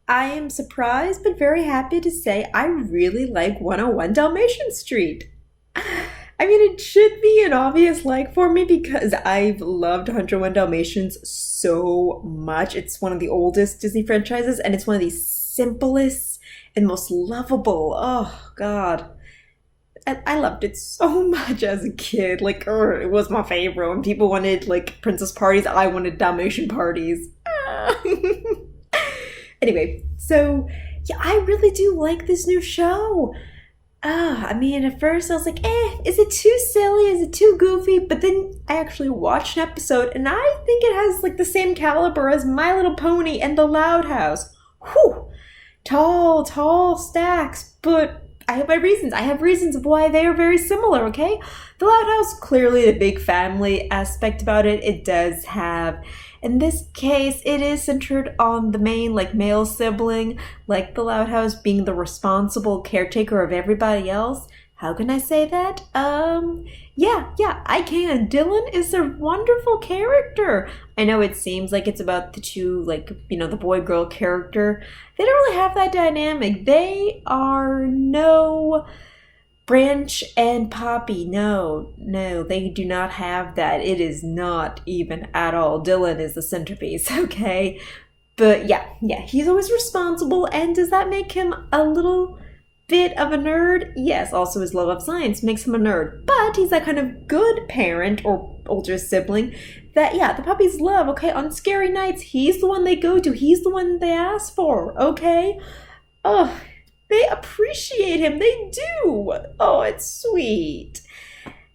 I am surprised but very happy to say I really like 101 Dalmatian Street. I mean, it should be an obvious like for me because I've loved 101 Dalmatians so much. It's one of the oldest Disney franchises and it's one of the simplest and most lovable. Oh, God. I loved it so much as a kid. Like, it was my favorite. When people wanted, like, princess parties, I wanted Dalmatian parties. Anyway, so, yeah, I really do like this new show. I mean, at first I was like, is it too silly? Is it too goofy? But then I actually watched an episode, and I think it has, like, the same caliber as My Little Pony and The Loud House. Whew! Tall stacks, but I have my reasons. I have reasons of why they are very similar, okay? The Loud House, clearly the big family aspect about it. It does have, in this case, it is centered on the main, like, male sibling, like the Loud House being the responsible caretaker of everybody else. How can I say that? Yeah, I can. Dylan is a wonderful character. I know it seems like it's about the two, like, the boy-girl character. They don't really have that dynamic. They are no Branch and Poppy. No, they do not have that. It is not even at all. Dylan is the centerpiece, okay? But yeah, he's always responsible, and does that make him a little bit of a nerd? Yes, also his love of science makes him a nerd. But he's that kind of good parent or older sibling that, the puppies love, okay? On scary nights, he's the one they go to. He's the one they ask for, okay? Oh, they appreciate him. They do. Oh, it's sweet.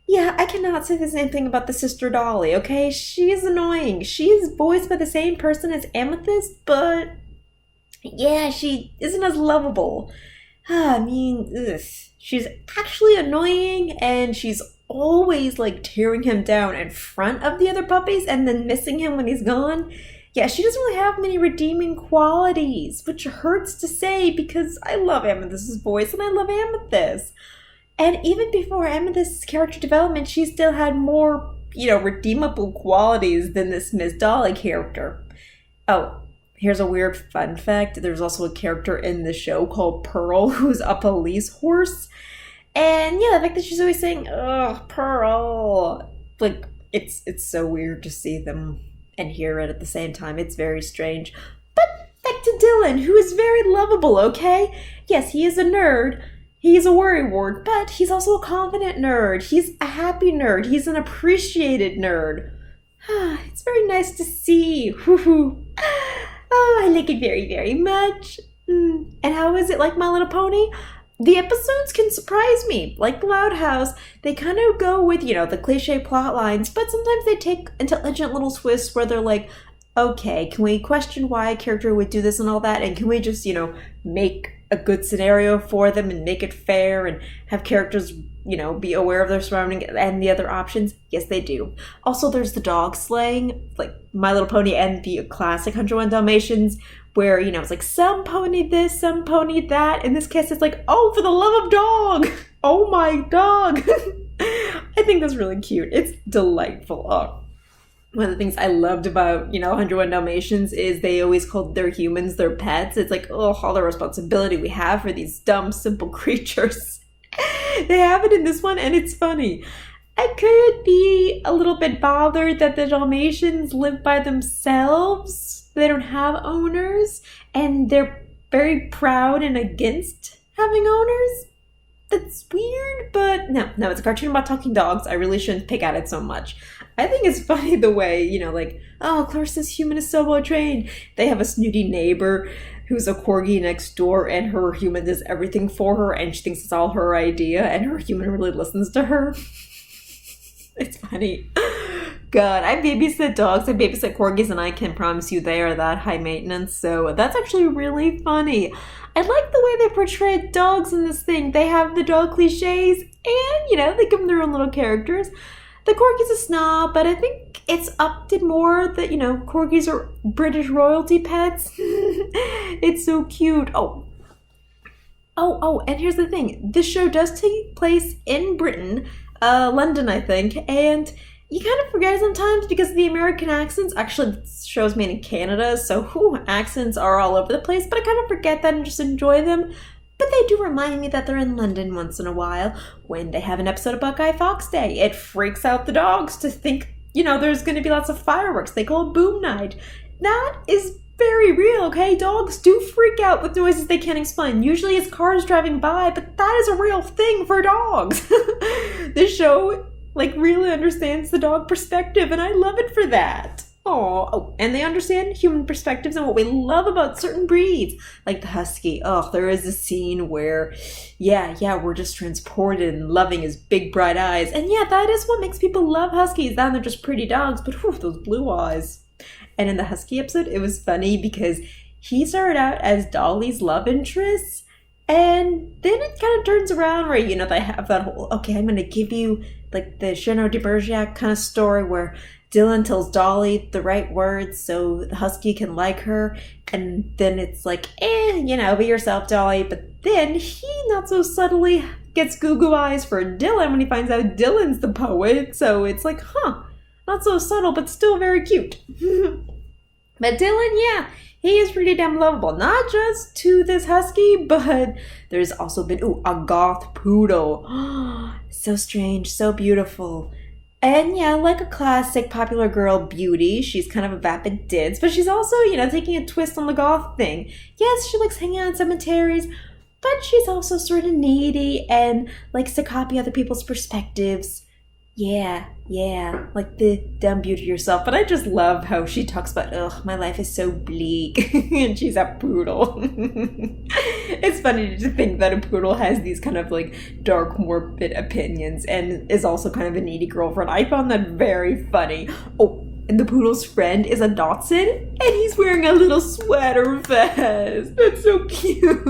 Yeah, I cannot say the same thing about the sister Dolly, okay? She is annoying. She is voiced by the same person as Amethyst, but yeah, she isn't as lovable. I mean, she's actually annoying, and she's always, like, tearing him down in front of the other puppies and then missing him when he's gone. Yeah, she doesn't really have many redeeming qualities, which hurts to say because I love Amethyst's voice and I love Amethyst. And even before Amethyst's character development, she still had more, redeemable qualities than this Miss Dolly character. Oh, here's a weird fun fact. There's also a character in the show called Pearl who's a police horse. And yeah, the fact that she's always saying, "Ugh, Pearl." Like, it's so weird to see them and hear it at the same time. It's very strange. But back to Dylan, who is very lovable, okay? Yes, he is a nerd. He's a worrywart, but he's also a confident nerd. He's a happy nerd. He's an appreciated nerd. It's very nice to see. Oh, I like it very, very much. And how is it like My Little Pony? The episodes can surprise me. Like The Loud House, they kind of go with, the cliche plot lines, but sometimes they take intelligent little twists where they're like, okay, can we question why a character would do this and all that? And can we just, make a good scenario for them and make it fair and have characters, be aware of their surroundings and the other options? Yes, they do. Also, there's the dog slaying, like My Little Pony and the classic 101 Dalmatians, where, it's like some pony this, some pony that. In this case, it's like, oh, for the love of dog. Oh, my dog. I think that's really cute. It's delightful. Oh. One of the things I loved about, 101 Dalmatians is they always called their humans their pets. It's like, oh, all the responsibility we have for these dumb, simple creatures. They have it in this one, and it's funny. I could be a little bit bothered that the Dalmatians live by themselves. They don't have owners, and they're very proud and against having owners. That's weird, but no, it's a cartoon about talking dogs. I really shouldn't pick at it so much. I think it's funny the way, like, oh, Clarissa's human is so well trained. They have a snooty neighbor who's a corgi next door, and her human does everything for her, and she thinks it's all her idea, and her human really listens to her. It's funny. God, I babysit dogs, I babysit corgis, and I can promise you they are that high maintenance, so that's actually really funny. I like the way they portray dogs in this thing. They have the dog cliches, and, they give them their own little characters. The corgi's a snob, but I think it's up to more that, corgis are British royalty pets. It's so cute. Oh, and here's the thing. This show does take place in Britain, London, I think, and you kind of forget it sometimes because of the American accents. Actually, this show's made in Canada, so accents are all over the place, but I kind of forget that and just enjoy them. But they do remind me that they're in London once in a while when they have an episode of Buckeye Fox Day. It freaks out the dogs to think, there's going to be lots of fireworks. They call it Boom Night. That is very real, okay? Dogs do freak out with noises they can't explain. Usually it's cars driving by, but that is a real thing for dogs. This show, really understands the dog perspective, and I love it for that. Oh, and they understand human perspectives and what we love about certain breeds, like the husky. Oh, there is a scene where, we're just transported and loving his big bright eyes. And yeah, that is what makes people love huskies. They're just pretty dogs, but those blue eyes. And in the husky episode, it was funny because he started out as Dolly's love interest, and then it kind of turns around where, they have that whole, okay, I'm going to give you the Jeannot de Bergerac kind of story where Dylan tells Dolly the right words so the husky can like her, and then it's be yourself, Dolly. But then he, not so subtly, gets goo-goo eyes for Dylan when he finds out Dylan's the poet, so it's not so subtle, but still very cute. But Dylan, he is pretty damn lovable. Not just to this husky, but there's also been, a goth poodle. So strange, so beautiful. And like a classic popular girl beauty, she's kind of a vapid ditz, but she's also, taking a twist on the goth thing. Yes, she likes hanging out in cemeteries, but she's also sort of needy and likes to copy other people's perspectives. Yeah, like the dumb beauty yourself. But I just love how she talks about, my life is so bleak, and she's a poodle. It's funny to think that a poodle has these kind of dark, morbid opinions and is also kind of a needy girlfriend. I found that very funny. Oh, and the poodle's friend is a Dachshund, and he's wearing a little sweater vest. That's so cute.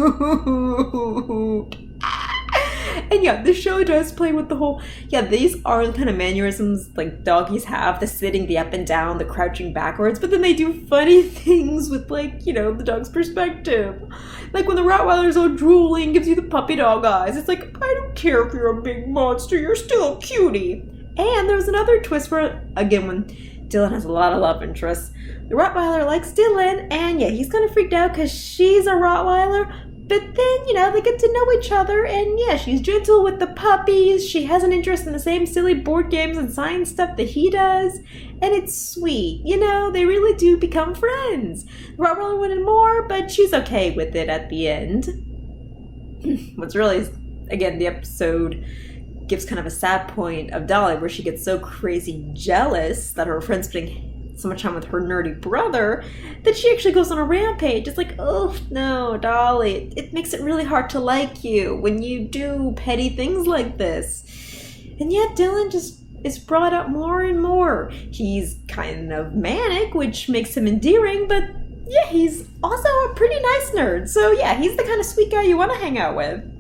And the show does play with the whole, these are the kind of mannerisms doggies have, the sitting, the up and down, the crouching backwards, but then they do funny things with the dog's perspective. Like when the Rottweiler's all drooling, gives you the puppy dog eyes. It's I don't care if you're a big monster, you're still a cutie. And there was another twist where, again, when Dylan has a lot of love interests, the Rottweiler likes Dylan, and he's kind of freaked out because she's a Rottweiler. But then, they get to know each other, and she's gentle with the puppies. She has an interest in the same silly board games and science stuff that he does. And it's sweet. They really do become friends. Rottweiler wanted more, but she's okay with it at the end. What's really, again, the episode gives kind of a sad point of Dolly, where she gets so crazy jealous that her friend's spending so much time with her nerdy brother that she actually goes on a rampage. It's oh no, Dolly, it makes it really hard to like you when you do petty things like this. And yet Dylan just is brought up more and more. He's kind of manic, which makes him endearing, but he's also a pretty nice nerd. So he's the kind of sweet guy you want to hang out with.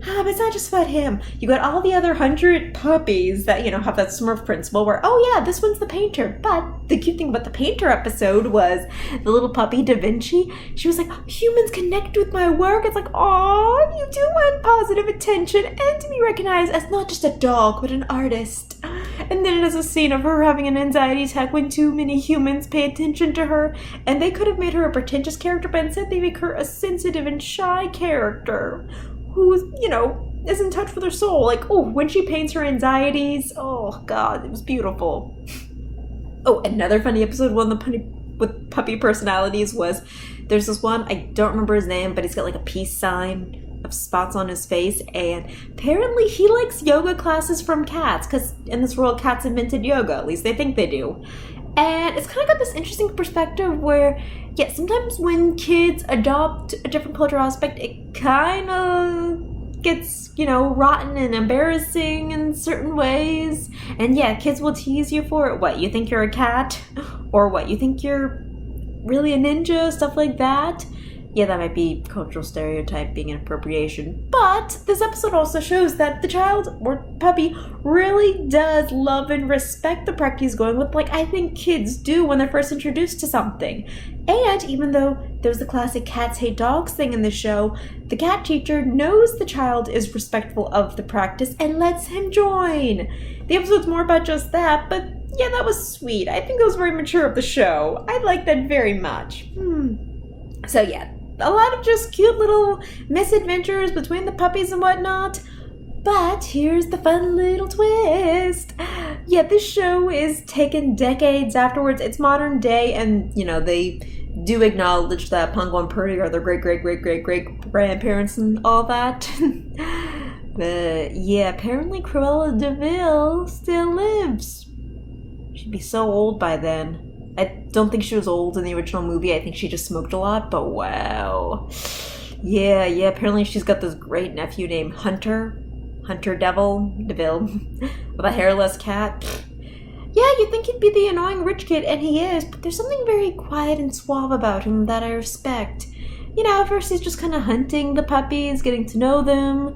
But it's not just about him. You got all the other 100 puppies that, have that Smurf principle where, this one's the painter. But the cute thing about the painter episode was the little puppy, Da Vinci. She was humans connect with my work. It's aw, you do want positive attention and to be recognized as not just a dog, but an artist. And then it has a scene of her having an anxiety attack when too many humans pay attention to her. And they could have made her a pretentious character, but instead they make her a sensitive and shy character who, is in touch with her soul. When she paints her anxieties, oh God, it was beautiful. Oh, another funny episode, one of the with puppy personalities was, there's this one, I don't remember his name, but he's got a peace sign of spots on his face, and apparently he likes yoga classes from cats, because in this world, cats invented yoga, at least they think they do. And it's kind of got this interesting perspective where, sometimes when kids adopt a different cultural aspect, it kind of gets, rotten and embarrassing in certain ways. And kids will tease you for it. What, you think you're a cat? Or what, you think you're really a ninja? Stuff like that. Yeah, that might be cultural stereotyping and appropriation. But this episode also shows that the child, or puppy, really does love and respect the practice he's going with, like I think kids do when they're first introduced to something. And even though there's the classic cats hate dogs thing in the show, the cat teacher knows the child is respectful of the practice and lets him join. The episode's more about just that, but yeah, that was sweet. I think it was very mature of the show. I like that very much. So yeah, a lot of just cute little misadventures between the puppies and whatnot. But here's the fun little twist. Yeah, this show is taken decades afterwards. It's modern day, and, they do acknowledge that Pongo and Purdy are their great-great-great-great-great-grandparents and all that. But, yeah, apparently Cruella DeVille still lives. She'd be so old by then. I don't think she was old in the original movie. I think she just smoked a lot, but wow. Yeah, apparently she's got this great nephew named Hunter DeVille, with a hairless cat. Yeah, you'd think he'd be the annoying rich kid, and he is, but there's something very quiet and suave about him that I respect. At first he's just kind of hunting the puppies, getting to know them,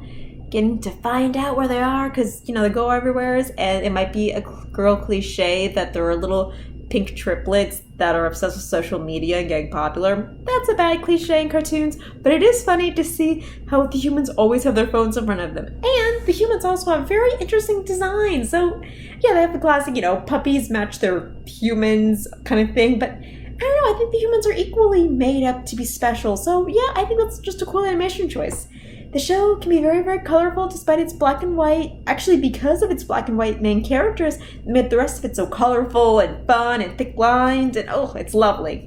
getting to find out where they are, because, they go everywhere, and it might be a girl cliche that there are little pink triplets that are obsessed with social media and getting popular. That's a bad cliche in cartoons, but it is funny to see how the humans always have their phones in front of them. And the humans also have very interesting designs. So, yeah, they have the classic, puppies match their humans kind of thing, but I don't know, I think the humans are equally made up to be special. So, yeah, I think that's just a cool animation choice. The show can be very, very colorful despite its black and white. Actually, because of its black and white main characters, it made the rest of it so colorful and fun and thick lines, and oh, it's lovely.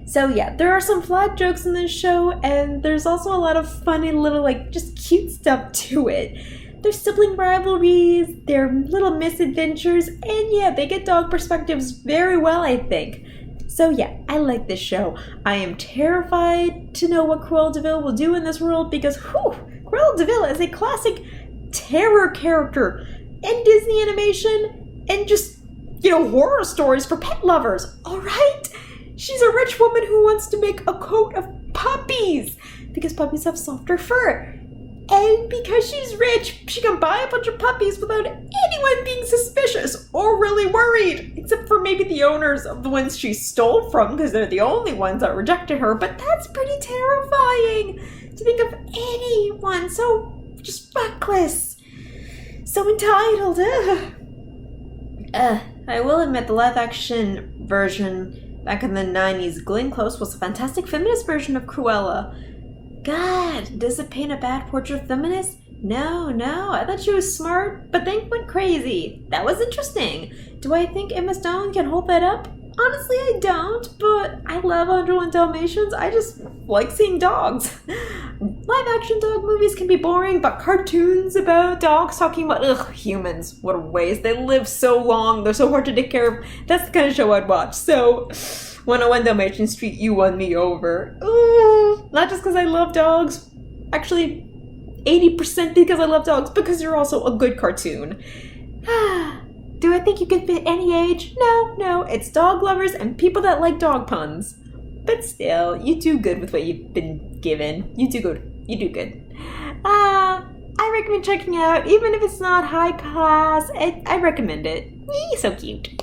So yeah, there are some flat jokes in this show, and there's also a lot of funny little, just cute stuff to it. There's sibling rivalries, there are little misadventures, and yeah, they get dog perspectives very well, I think. So yeah, I like this show. I am terrified to know what Cruella DeVille will do in this world because, Cruella DeVille is a classic terror character in Disney animation and just, horror stories for pet lovers, alright? She's a rich woman who wants to make a coat of puppies because puppies have softer fur. And because she's rich, she can buy a bunch of puppies without anyone being suspicious or really worried. Except for maybe the owners of the ones she stole from, because they're the only ones that rejected her. But that's pretty terrifying to think of anyone so just reckless. So entitled. I will admit the live-action version back in the 90s, Glenn Close was a fantastic feminist version of Cruella. God, does it paint a bad portrait of feminists? No, I thought she was smart, but then went crazy. That was interesting. Do I think Emma Stone can hold that up? Honestly, I don't, but I love 101 Dalmatians. I just like seeing dogs. Live-action dog movies can be boring, but cartoons about dogs talking about, humans, what a waste. They live so long, they're so hard to take care of. That's the kind of show I'd watch, so 101 Dalmatian Street, you won me over. Ooh, not just because I love dogs, actually 80% because I love dogs, because you're also a good cartoon. Do I think you can fit any age? No, it's dog lovers and people that like dog puns. But still, you do good with what you've been given. You do good. I recommend checking it out, even if it's not high class. I recommend it. So cute.